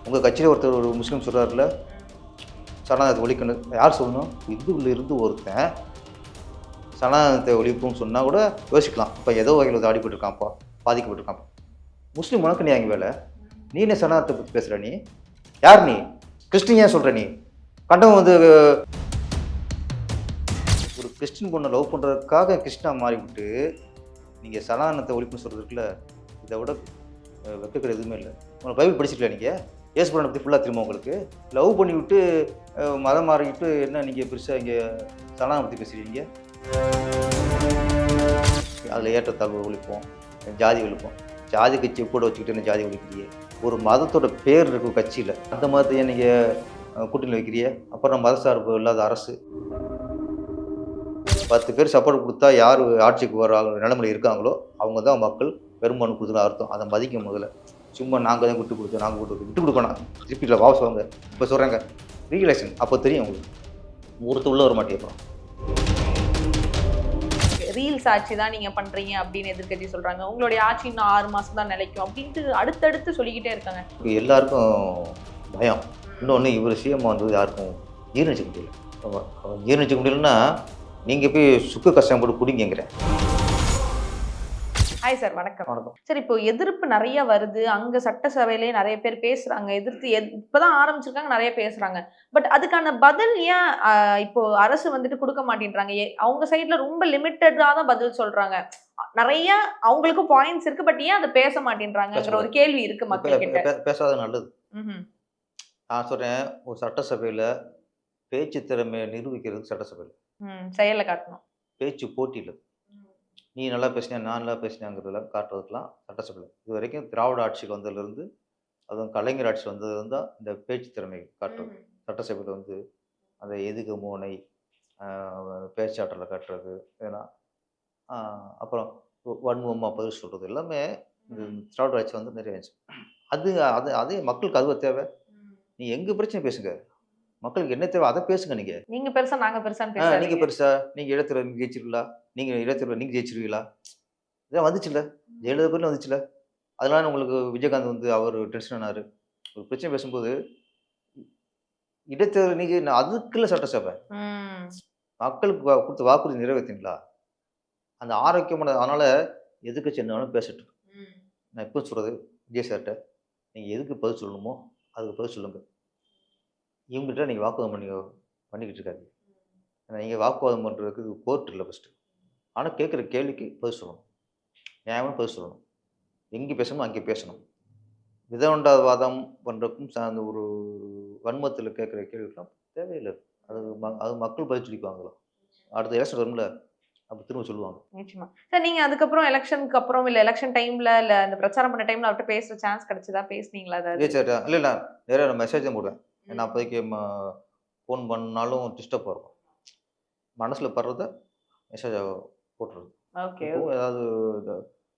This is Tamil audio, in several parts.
உங்கள் கட்சியில் ஒருத்தர் ஒரு முஸ்லீம் சொல்கிறாருல சனாதனத்தை ஒழிக்கணும், யார் சொல்லணும்? இந்துவில் இருந்து ஒருத்தன் சனாதனத்தை ஒழிப்புன்னு சொன்னால் கூட யோசிக்கலாம். இப்போ ஏதோ வகையில் அடிபட்டுருக்கான்ப்பா, பாதிக்கப்பட்டிருக்கான்ப்பா. முஸ்லீம் உனக்கு நீ அங்கே வேலை? நீ என்ன சனாதனத்தை பற்றி பேசுகிற? நீ யார்? நீ கிறிஸ்டின் ஏன் சொல்கிற? நீ கண்டவன் வந்து ஒரு கிறிஸ்டின் பொண்ணை லவ் பண்ணுறதுக்காக கிறிஸ்டினா மாறிவிட்டு நீங்கள் சனாதனத்தை ஒழிப்புன்னு சொல்கிறதுக்குள்ள இதை விட வெக்கக்கிற எதுவுமே இல்லை. உங்களுக்கு பைபிள் படிச்சிருக்கல? நீங்கள் இயேசு பிரானை பற்றி ஃபுல்லாக தெரியுமா உங்களுக்கு? லவ் பண்ணிவிட்டு மதம் மாறிக்கிட்டு என்ன நீங்கள் பெருசாக இங்கே சனாதனம் பற்றி பேசுகிறீங்க? அதில் ஏற்றத்தாழ்வு ஒழிப்போம், ஜாதி ஒழிப்போம். ஜாதி கட்சியை கூட வச்சுக்கிட்டு என்ன ஜாதி ஒழிக்கிறியே? ஒரு மதத்தோட பேர் இருக்கும் கட்சியில், அந்த மதத்தையே நீங்கள் கூட்டணியில் வைக்கிறியே? அப்புறம் மத சார்பு இல்லாத அரசு 10 பேர் சப்போர்ட் கொடுத்தா யார் ஆட்சிக்கு வர நிலைமையில் இருக்காங்களோ அவங்க தான் மக்கள் பெரும்பான்மை கொடுத்துன்னு அர்த்தம். அதை மதிக்க முதல்ல. சும்மா நாங்கள் தான் விட்டு கொடுத்தோம், நாங்கள் விட்டு கொடுக்கணும் திருப்பியில் வாபஸ் வாங்க. இப்போ சொல்கிறாங்க ரீஎலெக்ஷன், அப்போ தெரியும் உங்களுக்கு. ஒருத்தர் உள்ள வர மாட்டேன். அப்புறம் ரீல்ஸ் ஆட்சி தான் நீங்க பண்றீங்க அப்படின்னு எதிர்க்கட்சி சொல்றாங்க. உங்களுடைய ஆட்சி இன்னும் 6 மாசம் தான் நிலைக்கும் அப்படின்ட்டு அடுத்தடுத்து சொல்லிக்கிட்டே இருக்காங்க. எல்லாருக்கும் பயம். இன்னொன்று, இவர் சிஎம் வந்தது யாருக்கும் ஜீர்ணிச்சிக்க முடியல. ஜீர்ணிச்சிக்க முடியலன்னா நீங்கள் போய் சுக்கு கஷ்டம் போட்டு குடிங்கிறேன். ஹாய் சார், வணக்கம். வணக்கம். சரி, இப்போ எதிர்ப்பு நிறைய வருது. அங்க சட்டசபையிலே நிறைய பேர் பேசுறாங்க, எதிர்த்து இப்பதான் ஆரம்பிச்சிருக்காங்க, நிறைய பேசுறாங்க. பட் அதுக்கான பதில் ஏன் இப்போ அரசு வந்துட்டு கொடுக்க மாட்டேன்றாங்க? அவங்க சைட்ல ரொம்ப லிமிட்டடா தான் பதில் சொல்றாங்க. நிறைய அவங்களுக்கும் பாயிண்ட்ஸ் இருக்கு, பட் ஏன் அதை பேச மாட்டேன்றாங்கிற ஒரு கேள்வி இருக்கு மக்கள் கிட்ட. பேசாத நல்லது. நான் சொல்றேன், ஒரு சட்டசபையில பேச்சு திறமையை நிரூபிக்கிறது சட்டசபையில் செயல காட்டணும். பேச்சு போட்டியில் நீ நல்லா பேசினா நான் நல்லா பேசினாங்கிறதெல்லாம் காட்டுறதுக்கெல்லாம் சட்டசபையில் இது வரைக்கும் திராவிட ஆட்சிக்கு வந்ததுலேருந்து, அதுவும் கலைஞர் ஆட்சி வந்ததுலேருந்து தான் இந்த பேச்சு திறமை காட்டுறது. சட்டசபையில் வந்து அந்த எதுக்கு மோனை பேச்சாற்றலை காட்டுறது, ஏன்னா அப்புறம் வன்மமாக பதில் சொல்கிறது எல்லாமே இந்த திராவிட ஆட்சி வந்து நிறைய இருந்துச்சு. அதே மக்களுக்கு அதுவே தேவை. நீ எங்கள் பிரச்சனை பேசுங்க, மக்களுக்கு என்ன தேவை அதை பேசுங்க. நீங்க பெருசா நாங்க பெருசா நீங்க பெருசா, நீங்க இடத்துல நீங்க ஜெயிச்சிருக்கீங்களா, நீங்க இடத்துல நீங்க ஜெயிச்சிருவீங்களா, இதான் வந்துச்சுல்ல, ஜெயலலிதா பேர்ல வந்துச்சுல. அதனால உங்களுக்கு விஜயகாந்த் வந்து அவர் டென்ஷன் ஆனாரு. ஒரு பிரச்சனை பேசும்போது இடைத்தேர்தல் நீங்க அதுக்குள்ள சட்டசபை மக்களுக்கு கொடுத்த வாக்குறுதி நிறைவேற்றீங்களா? அந்த ஆரோக்கியமான, அதனால எதுக்கு என்னாலும் பேசட்டும். நான் எப்போ சொல்றது விஜய் சார்கிட்ட, நீங்க எதுக்கு பதில் சொல்லணுமோ அதுக்கு பதில் சொல்லுங்க. இவங்ககிட்ட நீங்கள் வாக்குவாதம் பண்ணிக்கிட்டு இருக்காது. ஏன்னா நீங்கள் வாக்குவாதம் பண்ணுறதுக்கு கோர்ட் இல்லை ஃபஸ்ட்டு. ஆனால் கேட்குற கேள்விக்கு பதில் சொல்லணும், நியாயமாக பதில் சொல்லணும். எங்கே பேசணுமோ அங்கே பேசணும். விதண்டாவாதம் பண்ணுறதுக்கும் சார்ந்த ஒரு வன்மத்தில் கேட்குற கேள்விக்கெல்லாம் தேவையில்லை. அது மக்கள் பதில் சொல்லிக்குவாங்களாம். அடுத்த எலெக்ஷன் வரும்ல, அப்போ திரும்ப சொல்லுவாங்க. நிச்சயமா சார். நீங்கள் அதுக்கப்புறம் எலெக்ஷனுக்கு அப்புறம் இல்லை எலெக்ஷன் டைமில் இல்லை அந்த பிரச்சாரம் பண்ண டைமில் அவர்கிட்ட பேசுகிற சான்ஸ் கிடைச்சதா? பேசுனீங்களா? இல்லை நான் நிறைய மெசேஜ் தான் போடுவேன். ஏன்னா அப்போதைக்கு ஃபோன் பண்ணாலும் டிஸ்டர்பாக இருக்கும். மனசில் படுறத மெசேஜாக போட்டுருது. ஓகே. ஏதாவது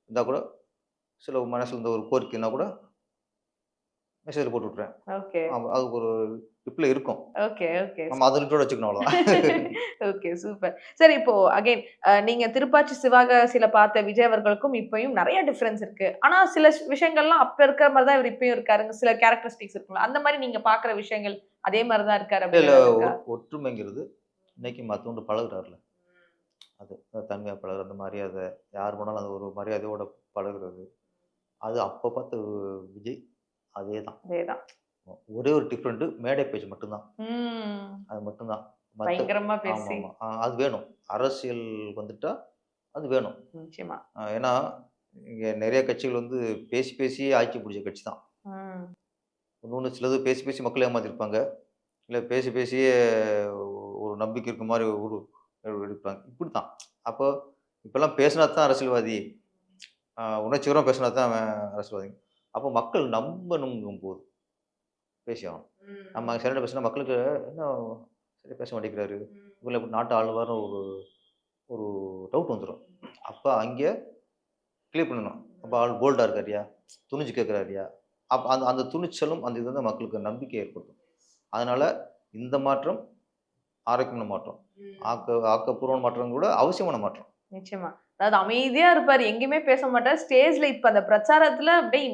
இருந்தால் கூட, சில மனசில் இருந்த ஒரு கோரிக்கைன்னா கூட மெசேஜில் போட்டு விட்றேன். ஓகே. அதுக்கு ஒரு ரிப்ளை இருக்கும். Okay okay. நம்ம அதை ரிப்ளை வச்சுக்கணும், அவ்வளோதான். Okay, super. சரி, இப்போ அகைன் நீங்கள் திருப்பாச்சி சிவகாசியில் பார்த்த விஜய் அவர்களுக்கும் இப்பயும் நிறைய டிஃப்ரென்ஸ் இருக்கு. ஆனால் சில விஷயங்கள்லாம் அப்போ இருக்கிற மாதிரி தான் இவர் இப்பயும் இருக்காருங்க. சில கேரக்டரிஸ்டிக்ஸ் இருக்குல்ல, அந்த மாதிரி நீங்கள் பார்க்குற விஷயங்கள் அதே மாதிரி தான் இருக்காரு? இல்லை, ஒற்றுமைங்கிறது இன்னைக்கு மற்றவங்க பழகுறாருல, அது தன்மையாக பழகுற அந்த மரியாதை, யார் போனாலும் அது ஒரு மரியாதையோட பழகுறது, அது அப்போ பார்த்த விஜய் அதே தான். ஒரே ஒரு டிஃப்ரெண்ட், மேடை பேச்சு மட்டும்தான். அது மட்டும்தான். பயங்கரமா பேசி அது வேணும். அரசியல் வந்துட்டா அது வேணும். நிச்சயமா. ஏன்னா இங்கே நிறைய கட்சிகள் வந்து பேசி பேசியே ஆட்சி பிடிச்ச கட்சி தான். இன்னொன்று, சிலது பேசி பேசி மக்களை ஏமாத்திருப்பாங்க, இல்லை பேசி பேசியே ஒரு நம்பிக்கை இருக்க மாதிரி ஒரு எடுப்பாங்க. இப்படி தான். அப்போ இப்போல்லாம் பேசினா தான் அரசியல்வாதி, உணர்ச்சிகரம் பேசினா தான் அரசியல்வாதி. அப்போ மக்கள் நம்பணுங்கும் போது பேசி ஆகணும். நம்ம சரியாக பேசினா மக்களுக்கு என்ன சரி பேச மாட்டேங்கிறாரு, இவங்களை நாட்டு ஆளுவார்னு ஒரு டவுட் வந்துடும். அப்போ அங்கே கிளியர் பண்ணணும். அப்போ ஆள் போல்டாக இருக்காரியா, துணிச்சு கேட்குறாரியா, அப்போ அந்த துணிச்சலும் அந்த இது வந்து மக்களுக்கு நம்பிக்கை ஏற்படுத்தும். அதனால் இந்த மாற்றம் ஆரோக்கியமான மாற்றம், ஆக்கப்பூர்வமான மாற்றம் கூட அவசியமான மாற்றம். நிச்சயமா. அதாவது அமைதியா இருப்பாரு, எங்கேயுமே பேச மாட்டார். ஸ்டேஜ்ல இப்ப அந்த பிரச்சாரத்துல அப்படியே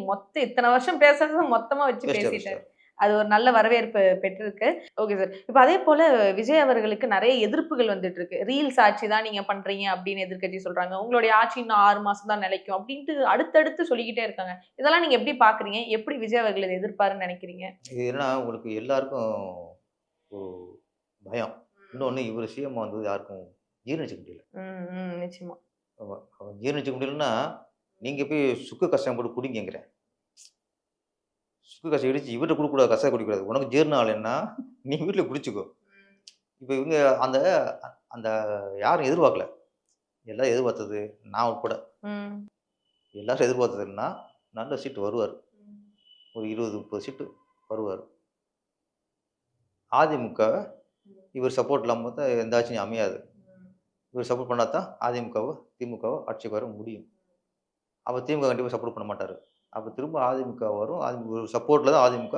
இத்தனை வருஷம் பேசுறது மொத்தமா வச்சு பேசிட்டாரு. அது ஒரு நல்ல வரவேற்பு பெற்றிருக்கு. Okay sir. இப்ப அதே போல விஜய் அவர்களுக்கு நிறைய எதிர்ப்புகள் வந்துட்டு இருக்கு. ரீல்ஸ் ஆட்சி தான் நீங்க பண்றீங்க அப்படின்னு எதிர்க்கட்சி சொல்றாங்க. உங்களுடைய ஆட்சி இன்னும் 6 மாசம் தான் நிலைக்கும் அப்படின்ட்டு அடுத்தடுத்து சொல்லிக்கிட்டே இருக்காங்க. இதெல்லாம் நீங்க எப்படி பாக்குறீங்க? எப்படி விஜய் அவர்கள் இதை எதிர்ப்பாருன்னு நினைக்கிறீங்க? இது என்னன்னா உங்களுக்கு எல்லாருக்கும் ஒரு பயம். இன்னொன்னு இவர் சிஎம் வந்தது யாருக்கும் ஜீரணிச்சுக்க முடியல. நிச்சயமா. ஜீரணிச்சுக்க முடியலன்னா, நீங்க போய் சுக்கு கஷாயம் போட்டு குடிங்கங்கிறேன். சுக்கு கஷாயம் இடிச்சு இவர்ட்ட குடுக்கக்கூடாது, கஷாயம் குடிக்கக்கூடாது. உனக்கு ஜீரணம் ஆகலைன்னா, நீ வீட்ல குடிச்சுக்கோ. இப்ப இவங்க அந்த அந்த யாரும் எதிர்பார்க்கல. எல்லாரும் எதிர்பார்த்தது, நான் உட்பட. எல்லாரும் எதிர்பார்த்தது என்னன்னா, நல்ல சீட்டு வருவாரு. ஒரு 20, 30 சீட்டு வருவாரு. அதிமுக இவர் சப்போர்ட் இல்லாம தான் எந்த ஆட்சியும் அமையாது. இவர் சப்போர்ட் பண்ணா தான் அதிமுகவோ, திமுகவோ ஆட்சிக்கு வர முடியும். அப்ப திமுக கண்டிப்பா சப்போர்ட் பண்ண மாட்டாரு. அப்ப திரும்ப அதிமுக வரும். அதிமுக சப்போர்ட்ல தான் அதிமுக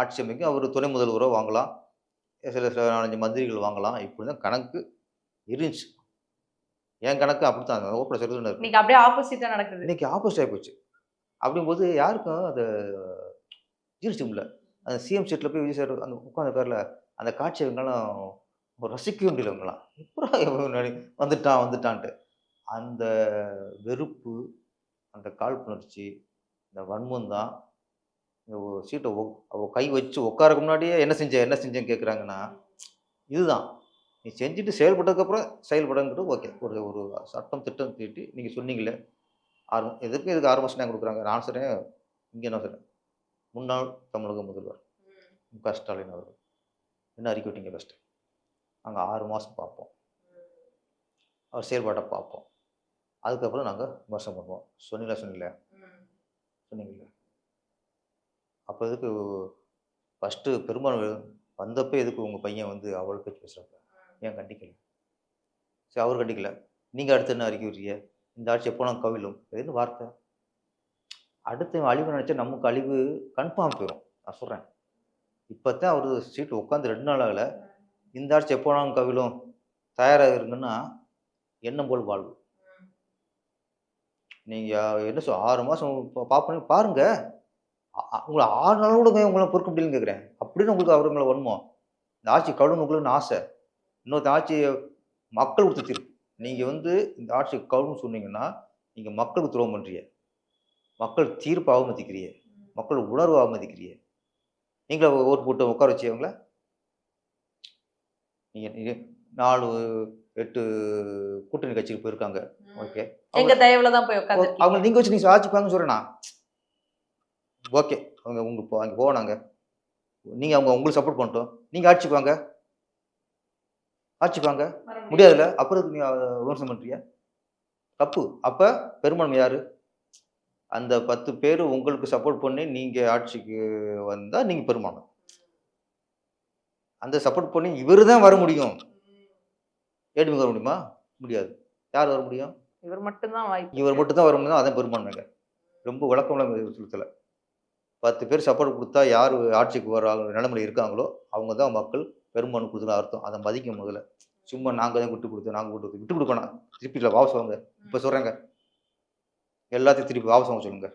ஆட்சி அமைக்கும். அவரு துணை முதல்வரோ வாங்கலாம். சில 4, 5 மந்திரிகள் வாங்கலாம். இப்படிதான் கணக்கு இருந்துச்சு. என் கணக்கு அப்படித்தான். ஓப்பனா சொல்றதுன்னு இருக்கு. இன்னைக்கு அப்படியே ஆப்போசிட்டா நடக்குது. இன்னைக்கு ஆப்போசிட் ஆயி போச்சு. அப்படிங்கும்போது யாருக்கும் அத ஜீரணிச்சுக்க முடியல. அந்த சிஎம் சீட்ல போய் விஜய் சார் அந்த உட்கார்ந்திருக்காருல, அந்த காட்சிய இவங்கலாம் ரசிக்கவே முடியல இவங்கலாம். எப்புட்றா இவன் வந்துட்டான்ட்டு. அந்த வெறுப்பு, அந்த காழ்ப்புணர்ச்சி, இந்த வன்மம் தான் இந்த சீட்ட கை வச்சு உட்காரக்கு முன்னாடியே என்ன செஞ்ச? என்ன செஞ்சேன்னு கேட்குறாங்கன்னா, இதுதான். நீ செஞ்சுட்டு செயல்பட்டதுக்கப்புறம் செயல்படுங்கிறது ஓகே. ஒரு ஒரு சட்டம், திட்டம் தீட்டி நீங்க சொன்னீங்களே, இதுக்கு 6 மாசம் டைம் குடுக்குறாங்க. நான் சொல்றேன், இங்க என்ன சொல்றேன், முன்னாள் தமிழக முதல்வர் மு.க. ஸ்டாலின் அவர்கள் என்ன அறிக்கை விட்டீங்க ஃபர்ஸ்ட்டு? நாங்க 6 மாசம் பார்ப்போம். அவர் செயல்பாட்ட பார்ப்போம். அதுக்கப்புறம் நாங்க விமர்சனம் பண்ணுவோம். சொன்னீங்களா? சொன்னீங்கல்ல. அப்ப எதுக்கு ஃபர்ஸ்ட்டு பெரும்பாலும் வந்தப்ப எதுக்கு உங்க பையன் வந்து அவ்வளோ பேச்சு பேசுறாப்ல? ஏன் கண்டிக்கல? சரி அவரு கண்டிக்கல. நீங்க அடுத்து என்ன அறிக்கை விடுறீங்க? இந்த ஆட்சி எப்போனாலும் கவிழும். இது என்ன வார்த்தை? அடுத்தவன் அழிவு நினைச்சா நமக்கு அழிவு கன்ஃபார்ம் போயிரும். நான் சொல்றேன். இப்பதான் அவரு சீட்ல உட்கார்ந்து 2 நாள் ஆகல. இந்த ஆட்சி எப்போனாலும் கவிழும். தயாரா இருங்கன்னா, எண்ணம் போல் வாழ்வு. நீங்க என்ன 6 மாசம் பாருங்க. உங்கள 6 நாள் கூட உங்களால பொறுக்க முடியலன்னு கேட்கிறேன். அப்படின்னு உங்களுக்கு அவரு மேல வன்மம். இந்த ஆட்சி கவிழணும்னு ஆசை. இன்னொருத்த ஆட்சி மக்கள் கொடுத்த தீர்ப்பு. நீங்க வந்து இந்த ஆட்சி கவிழும்னு சொன்னீங்கன்னா, நீங்க மக்களுக்கு துரோகம் பண்றீங்க. மக்கள் தீர்ப்ப அவமதிக்கிறீங்க. மக்கள் உணர்வ அவமதிக்கிறீங்க. நீங்களா ஓட்டு போட்டு உட்கார வச்சவங்கள? நீங்க 4, 8 கூட்டணி கட்சிக்கு போயிருக்காங்க. ஓகே. எங்க தயவுல தான் போய் உட்கார்ந்திருக்கீங்க. அவங்க நீங்க வச்சு நீங்க ஆட்சிக்கு வாங்கன்னு சொல்றேனா? ஓகே. அவங்க உங்களுக்கு அங்க போனாங்க. நீங்க உங்களுக்கு சப்போர்ட் பண்ணட்டும். நீங்க ஆட்சிக்கு வாங்க. ஆட்சிக்கு வாங்க. முடியாதுல்ல. அப்புறம் எதுக்கு நீங்க விமர்சனம் பண்றீங்க? தப்பு. அப்ப பெரும்பான்மை யாரு? அந்த 10 பேரு உங்களுக்கு சப்போர்ட் பண்ணி நீங்க ஆட்சிக்கு வந்தா நீங்க பெரும்பான்மை. அந்த சப்போர்ட் பண்ணி இவரு தான் வர முடியும். ஏடிஎம்கே வர முடியுமா? முடியாது. யார் வர முடியும்? இவர் மட்டும் தான் வாய்ப்பு. இவர் மட்டும் தான் வர முடியும். அதான் பெரும்பான்மைங்க. ரொம்ப விளக்கம்லாம் சொல்லல. 10 பேர் சப்போர்ட் குடுத்தா யாரு ஆட்சிக்கு வர நிலைமையில இருக்காங்களோ, அவங்க தான் மக்கள் பெரும்பான்மை குடுத்ததுன்னு அர்த்தம். அத மதிக்கணும் முதல்ல. சும்மா நாங்க தான் விட்டு குடுத்தோம். விட்டு குடுக்க வேணாம். திருப்பி இல்ல வாபஸ் வாங்க. இப்ப சொல்றேங்க. எல்லாத்தையும் திருப்பி வாபஸ் வாங்க சொல்லுங்க.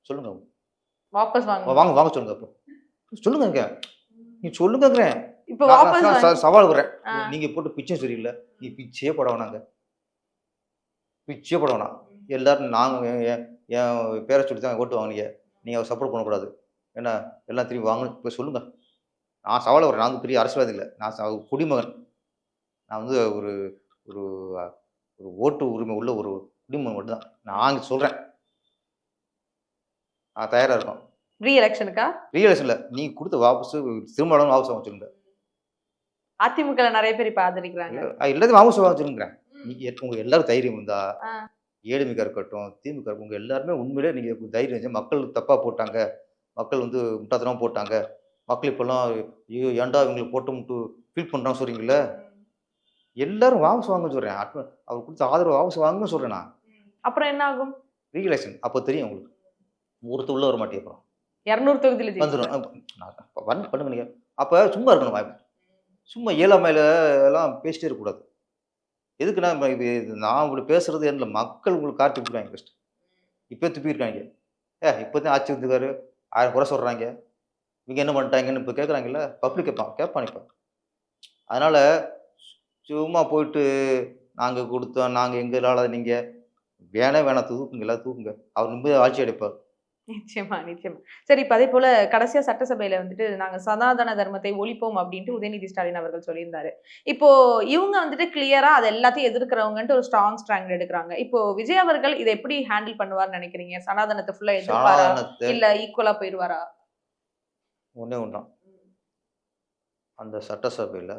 சொல்லுங்க. வாபஸ் வாங்க. வாங்க சொல்லுங்க அப்போ. சொல்லுங்கங்க. நீ சொல்லுங்கங்கிறேன். இப்ப வாபஸ் சவால் விடுறேன். நீங்க போட்டு பிச்சை சரியில்ல. நீ பிச்சையே போட வேணாங்க. பிச்சையே போட வேணாம். எல்லாரும் நாங்க என் பேர சொல்லி தான் ஓட்டு வாங்குனீங்க. நீங்க சப்போர்ட் பண்ணக்கூடாது. ஏன்னா எல்லாம் திரும்பி வாங்கன்னு இப்ப சொல்லுங்க. நான் சவால் விடுறேன். நான் பெரிய அரசியல்வாதி இல்ல. நான் குடிமகன். நான் வந்து ஒரு ஒரு ஒரு ஓட்டு உரிமை உள்ள ஒரு குடிமகன் மட்டும் தான். நான் சொல்றேன். நான் தயாரா இருக்கோம். ரீ எலெக்ஷனுக்கா? ரீ எலெக்ஷன் இல்ல. நீங்க குடுத்த வாபஸ் திரும்ப வாபஸ் வாங்க சொல்லுங்க. அதிமுகல நிறைய பேர் இப்ப ஆதரிக்கிறாங்க. எல்லாத்தையும் வாபஸ் வாங்க சொல்லுங்கிறேன். நீங்க உங்க எல்லாரும் தைரியம் இருந்தா, ஏடிஎம்கே இருக்கட்டும், திமுக இருக்கட்டும், உங்க எல்லாருமே உண்மையிலே நீங்க தைரியம் இருந்தா, மக்கள் தப்பா போட்டாங்க. மக்கள் வந்து முட்டாள்தனமா போட்டாங்க. மக்கள் இப்போலாம் ஐயோ ஏன்டா இவங்களுக்கு போட்டோம்ட்டு ஃபீல் பண்றாங்கன்னு சொல்றீங்கல்ல. எல்லாரும் வாபஸ் வாங்கன்னு சொல்றேன். அவர் கொடுத்த ஆதரவு வாபஸ் வாங்கன்னு சொல்றேன் நான். அப்புறம் என்ன ஆகும்? ரீ எலெக்ஷன் அப்போ தெரியும் உங்களுக்கு. ஒருத்தர் உள்ள வர மாட்டேன் அப்புறம். 200 தொகுதியில வந்துரும். பண்ணுங்க நீங்க. அப்ப சும்மா இருக்கணும் வாய்ப்பு. சும்மா இயலாமையில எல்லாம் பேசிட்டே இருக்கக்கூடாது. எதுக்குன்னா நான் இப்படி பேசுறது என்ன மக்கள் உங்களுக்கு காட்டி விட்டுருவாங்க ஃபர்ஸ்ட். இப்போ துப்பிருக்காங்க. இப்போதான் ஆட்சி வந்துருக்காரு. 1000 குறை சொல்றாங்க. இவங்க என்ன பண்ணிட்டாங்கன்னு இப்போ கேட்குறாங்கல்ல, பப்ளிக் கேட்பான் இப்போ. அதனால் சும்மா போயிட்டு நாங்கள் கொடுத்தோம், நாங்கள் எங்களால் நீங்கள் வேணாம் தூக்குங்க, எல்லாம் தூக்குங்க. அவர் நிம்மதியாக ஆட்சி அடைப்பார். நிச்சயமா, நிச்சயமா. சரி, இப்ப அதே போல கடைசியா சட்டசபையில வந்துட்டு நாங்க சனாதன தர்மத்தை ஒழிப்போம் அப்டின்ட்டு உதயநிதி ஸ்டாலின் அவர்கள் சொல்லியிருந்தாரு. இப்போ இவங்க வந்துட்டு கிளியரா அது எல்லாத்தையும் எதிர்க்கிறவங்கன்ட்டு ஒரு ஸ்டாண்ட் எடுக்குறாங்க. இப்போ விஜய் அவர்கள் இத எப்படி ஹேண்டில் பண்ணுவார்ன்னு நெனைக்கிறீங்க? சனாதனத்த ஃபுல்லா எதிர்ப்பாரா? சனாதனத்தை இல்ல ஈக்குவலா போயிருவாரா? ஒன்றே ஒன்று தான். அந்த சட்டசபையில்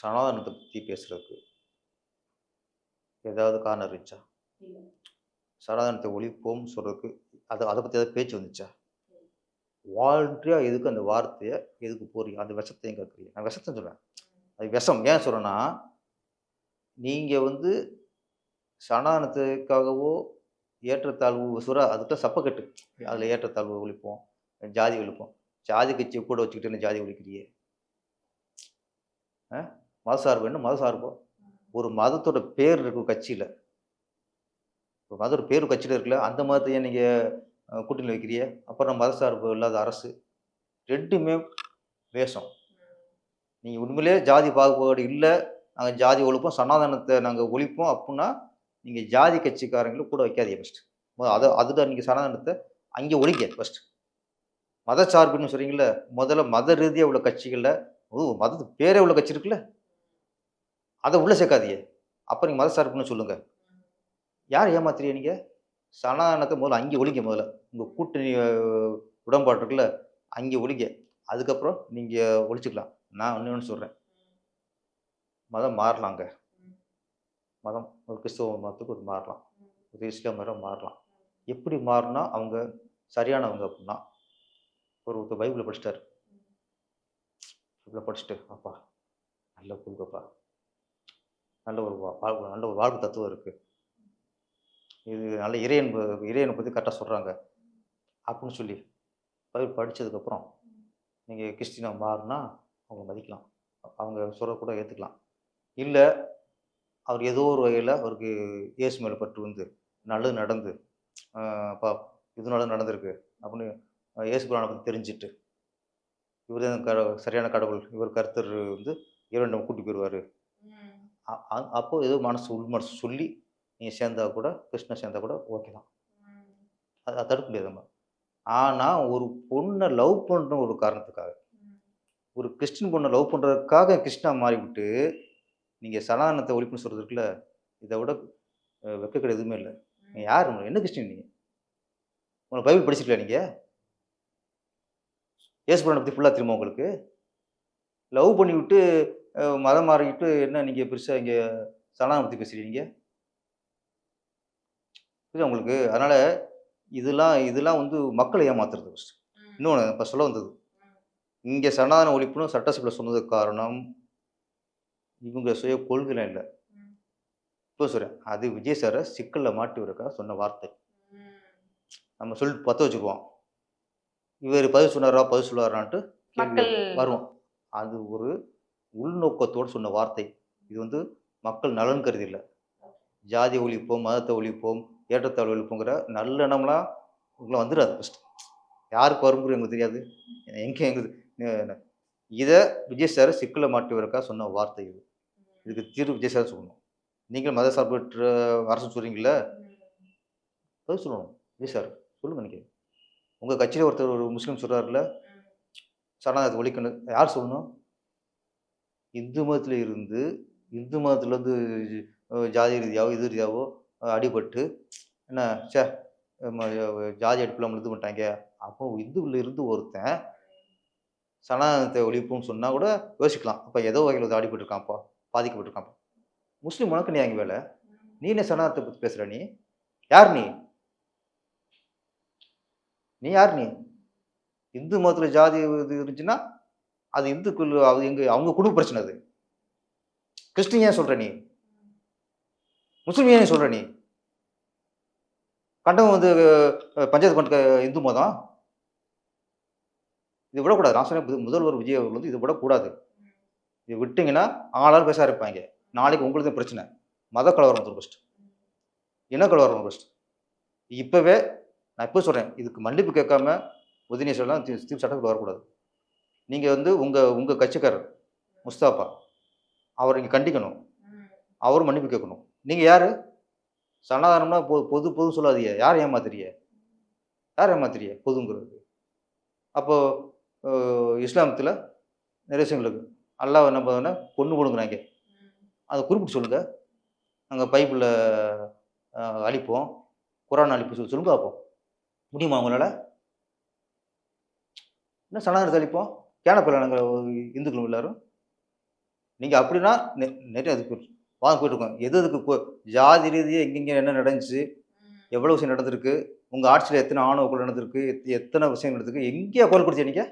சனாதனத்தை பற்றி பேசுறதுக்கு ஏதாவது காரணம் இருந்துச்சா? சனாதனத்தை ஒழிப்போம்னு சொல்றதுக்கு அதை பற்றி ஏதாவது பேச்சு வந்துச்சா? வாலண்டரியாக எதுக்கு அந்த வார்த்தையை எதுக்கு போறீங்க? அந்த விஷத்தையும் கேட்குறீங்க. நான் விஷத்தை சொல்கிறேன். அது விஷம் ஏன் சொல்கிறேன்னா, நீங்கள் வந்து சனாதனத்துக்காகவோ ஏற்றத்தாழ்வு அதுக்கு சப்பக்கட்டு. அதில் ஏற்றத்தாழ்வு ஒழிப்போம், ஜாதி ஒழிப்போம். ஜாதி கட்சியை கூட வச்சுக்கிட்டு என்ன ஜாதி ஒழிக்கிறியே? மதசார்பு என்ன மதசார்போ? ஒரு மதத்தோட பேர் இருக்கும் கட்சியில். ஒரு மதத்தோட பேர் கட்சியில் இருக்குல்ல, அந்த மதத்தையே நீங்கள் கூட்டணியில் வைக்கிறியே? அப்புறம் மதசார்பு இல்லாத அரசு. ரெண்டுமே வேஷம். நீங்கள் உண்மையிலே ஜாதி பாகுபாடு இல்லை, நாங்கள் ஜாதி ஒழிப்போம், சனாதனத்தை நாங்கள் ஒழிப்போம் அப்புடின்னா, நீங்கள் ஜாதி கட்சிக்காரங்களும் கூட வைக்காதீங்க ஃபஸ்ட்டு. அதுதான் நீங்கள் சனாதனத்தை அங்கே ஒழிங்க ஃபஸ்ட்டு. மதச்சார்புன்னு சொல்கிறீங்கள, முதல்ல மத ரீதியாக உள்ள கட்சிகளில் மதத்து பேரே உள்ள கட்சி இருக்குல்ல, அதை உள்ளே சேர்க்காதீங்க. அப்போ நீங்கள் மதச்சார்புன்னு சொல்லுங்கள். யார் ஏமாத்துறீங்க நீங்கள்? சனாதனத்தை முதல்ல அங்கே ஒழிங்க. முதல்ல உங்கள் கூட்டணி உடன்பாடு இருக்குல்ல, அங்கே ஒழிங்க. அதுக்கப்புறம் நீங்கள் ஒழிச்சுக்கலாம். நான் இன்னொன்று சொல்கிறேன், மதம் மாறலாங்க. மதம் ஒரு கிறிஸ்தவ மதத்துக்கு ஒரு மாறலாம், ஒரு இஸ்லாம் மதம் மாறலாம். எப்படி மாறினா அவங்க சரியானவங்க அப்படின்னா, ஒருத்தர் பைபிளை படிச்சிட்டாரு. பைபிளை படிச்சுட்டு, அப்பா நல்ல கொள்கைப்பா, நல்ல ஒரு நல்ல ஒரு வாழ்வு தத்துவம் இருக்குது, இது நல்ல இறையனை பற்றி கரெக்டாக சொல்கிறாங்க அப்படின்னு சொல்லி பைபிள் படித்ததுக்கப்புறம் நீங்கள் கிறிஸ்டினாக மாறினா அவங்க மதிக்கலாம், அவங்க சொல்ல கூட ஏற்றுக்கலாம். இல்லை அவர் ஏதோ ஒரு வகையில் அவருக்கு இயேசு மேலே பற்று வந்து நல்லது நடந்து, அப்பா இது நல்லது நடந்திருக்கு அப்படின்னு இயேசு புராணை பற்றி தெரிஞ்சுட்டு, இவர் தான் சரியான கடவுள், இவர் கர்த்தர் வந்து இறைவன் நம்ம கூட்டி போயிடுவார், அப்போது ஏதோ உள்மனசு சொல்லி நீங்கள் சேர்ந்தா கூட, கிருஷ்ண சேர்ந்தா கூட ஓகே தான், அதை தடுக்க முடியாது நம்ம. ஆனால் ஒரு பொண்ணை லவ் பண்ணுற ஒரு காரணத்துக்காக, ஒரு கிறிஸ்டின் பொண்ணை லவ் பண்ணுறதுக்காக கிருஷ்ணா மாறிவிட்டு நீங்கள் சனாதனத்தை ஒழிப்புன்னு சொல்கிறதுக்குள்ள இதை விட வெக்கக்கடை எதுவுமே இல்லை. நீங்கள் யார்? என்ன கிறிஸ்டின் நீங்கள்? உங்களை பைபிள் படிச்சிருக்கல? நீங்கள் இயேசு புராணை பற்றி ஃபுல்லாக தெரியுமா உங்களுக்கு? லவ் பண்ணிவிட்டு மதம் மாறிக்கிட்டு என்ன நீங்கள் பெருசாக இங்கே சனாதனம் பற்றி பேசுகிறீங்க? புரியுதா உங்களுக்கு? அதனால் இதெல்லாம் வந்து மக்களை ஏமாத்துறது ஃபஸ்ட்டு. இன்னொன்று இப்போ சொல்ல வந்தது, இங்கே சனாதன ஒழிப்புன்னு சட்டசபையில் சொன்னதுக்கு காரணம் இவங்க சுய கொள்கைலாம் இல்லை. இப்போ சொல்கிறேன், அது விஜய் சாரை சிக்கலில் மாட்டி விடுறதுக்காக சொன்ன வார்த்தை. நம்ம சொல்லிட்டு பற்ற வச்சுக்குவோம், இவர் பதில் சொல்லுவாரான்ட்டு வரும். அது ஒரு உள்நோக்கத்தோடு சொன்ன வார்த்தை. இது வந்து மக்கள் நலன் கருதி இல்லை. ஜாதி ஒழிப்போம், மதத்தை ஒழிப்போம், ஏற்றத்தாழ்வு ஒழிப்போங்கிற நல்லெண்ணம்லாம் உங்களை வந்துடாது. ஃபஸ்ட்டு யாருக்கு வருங்கிறது எங்களுக்கு தெரியாது. எங்களுக்கு இதை விஜய் சாரை சிக்கலில் மாட்டி விடுறதுக்காக சொன்ன வார்த்தை இது. இதுக்கு தீர்வு விஜய் சார் சொல்லணும். நீங்கள் மத சார்பற்ற அரசு சொல்கிறீங்களே, பதில் சொல்லணும். விஜய் சார் சொல்லுங்கள். நீங்கள் உங்கள் கட்சியில் ஒருத்தர் ஒரு முஸ்லீம் சொல்கிறாருல, சனாதனத்தை ஒழிக்கணும், யார் சொல்லணும்? இந்து மதத்தில் இருந்து இந்து மதத்துலேருந்து ஜாதி ரீதியாவோ இது ரீதியாவோ அடிபட்டு என்ன ஜாதி அடிப்பில் அவங்க இது பண்ணிட்டாங்க. அப்போ இந்துவில் இருந்து ஒருத்தன் சனாதனத்தை ஒழிப்புன்னு சொன்னால் கூட யோசிக்கலாம், அப்போ ஏதோ வகையில் அடிபட்டுருக்கான்ப்பா, பாதிக்கப்பட்டிருக்கான்ப்பா. முஸ்லீம் உனக்கு நீ அங்கே வேலை, நீ என்ன சனாதனத்தை பற்றி பேசுகிற? நீ யார்? நீ யார்? நீ இந்து மதத்தில் ஜாதி இது இருந்துச்சுன்னா அது இந்துக்குள், அது அவங்க குடும்ப பிரச்சனை. அது கிறிஸ்டின் ஏன் சொல்கிற? நீ முஸ்லீம் ஏன் சொல்கிற? நீ கண்டவன் வந்து பஞ்சாயத்து பண்ணுற இந்து மதம், இது விடக்கூடாது. நான் சொன்னேன், முதல்வர் விஜய் அவர்கள் வந்து இது விடக்கூடாது. இது விட்டிங்கன்னா ஆளாலும் பேச ஆரம்பிப்பாங்க. நாளைக்கு உங்களுக்கு பிரச்சனை, மத கலவரம் வந்துடும் ஃபஸ்ட்டு, இன கலவரம் ஃபஸ்ட்டு. இப்போவே நான் இப்போ சொல்கிறேன், இதுக்கு மன்னிப்பு கேட்காம உதயநிதிலாம் திருப்பி சட்டத்துக்கு வரக்கூடாது. நீங்கள் வந்து உங்கள் கட்சிக்காரர் முஸ்தாபா அவரை இங்கே கண்டிக்கணும். அவரும் மன்னிப்பு கேட்கணும். நீங்கள் யார்? சனாதனம்னா பொது சொல்லாதீங்க. யார் ஏமாத்துறீங்க? யார் ஏமாத்துறீங்க பொதுங்கிறது? அப்போது இஸ்லாமத்தில் நிறைய விஷயங்களுக்கு அல்லாஹ் என்ன பண்ணுன்னா பொண்ணு கொடுக்குறாங்க. அதை குறிப்பிட்டு சொல்லுங்கள். நாங்கள் பைபிளில் அழிப்போம், குரான் அழிப்பு சொல்லுங்க பார்ப்போம். முடியுமா உங்களால்? என்ன சனாதனத்தை அழிப்போம்? கேனப்பில் நாங்கள் இந்துக்கள் எல்லாரும். நீங்கள் அப்படின்னா நிறைய அதுக்கு வாங்க போயிட்டுருக்கோம். எதுக்கு ஜாதி ரீதியாக எங்கெங்கே என்ன நடந்துச்சு, எவ்வளோ விஷயம் நடந்திருக்கு, உங்கள் ஆட்சியில் எத்தனை ஆணவ கொலை நடந்திருக்கு, எத்தனை விஷயம் நடந்திருக்கு, எங்கேயா குரல் கொடுத்தீங்க நீங்கள்?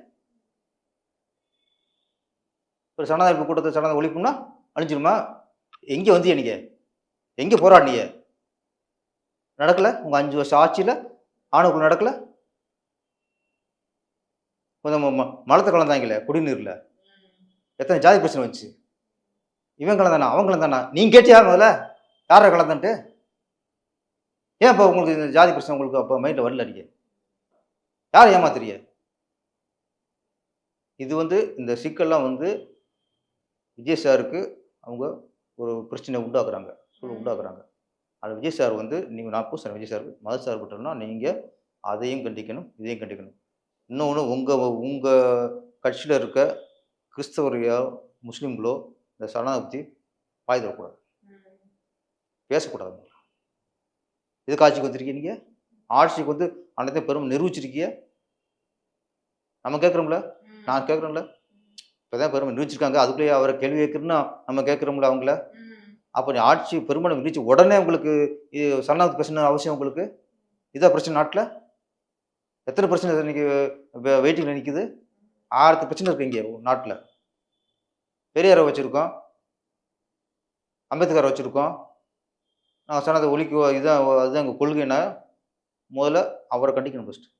ஒரு சனாதன கூட்டத்தை சனாதன ஒழிப்பும்னா அழிஞ்சிருமா? எங்கே வந்தீங்க நீங்கள்? எங்கே போராடினீங்க? நடக்கலை? உங்கள் 5 வருஷம் ஆட்சியில் ஆணவ கொலை நடக்கலை? கொஞ்சம் மலத்தை கலந்தாங்களே குடிநீரில், எத்தனை ஜாதி பிரச்சனை வந்துச்சு? இவன் கலந்தானா அவன் கலந்தானா? நீங்கள் கேட்டியா முதல்ல யாரை கலந்தான்ட்டு? ஏன் இப்போ உங்களுக்கு இந்த ஜாதி பிரச்சனை உங்களுக்கு அப்போ மைண்டில் வரல? அடிக்க யாரை ஏமாத்துறீங்க? இது வந்து இந்த சிக்கல்லாம் வந்து விஜய் சாருக்கு அவங்க ஒரு பிரச்சனை உண்டாக்குறாங்க. அது விஜய் சார் வந்து நீங்கள் நான் பூசுறேன் விஜய் சாருக்கு மத சார்புட்டோம்னா நீங்கள் அதையும் கண்டிக்கணும், இதையும் கண்டிக்கணும். இன்னொன்று உங்கள் கட்சியில் இருக்க கிறிஸ்தவரையோ முஸ்லீம்களோ இந்த சனாதனத்தை பற்றி வாய் தரக்கூடாது, பேசக்கூடாது. எதுக்கு ஆட்சிக்கு வந்திருக்கீங்க? நீங்கள் ஆட்சிக்கு வந்து அனைத்தையும் பெரும் நிரூபிச்சிருக்கீங்க. நம்ம கேட்குறோம்ல, நான் கேட்குறோம்ல, இப்போ தான் பெருமை நிரூபிச்சிருக்காங்க. அதுக்குள்ளேயே அவரை கேள்வி கேட்குறேன்னா நம்ம கேட்குறோம்ல அவங்கள. அப்போ நீ ஆட்சி பெரும்பாலும் நிரூபிச்சு உடனே உங்களுக்கு இது சனாதனத்தை பேசணும் அவசியம் உங்களுக்கு? இதான் பிரச்சனை நாட்டில். எத்தனை பிரச்சனை இன்னைக்கு வெயிட்டிங்கில் நிற்குது? 1000 பிரச்சனை இருக்குது இங்கே நாட்டில். பெரியாரை வச்சுருக்கோம், அம்பேத்கரை வச்சுருக்கோம். நாங்கள் சனாதனத்தை ஒழிக்க இதுதான் அதுதான் எங்கள் கொள்கைன்னா முதல்ல அவரை கண்டிக்கணும் ஃபஸ்ட்டு.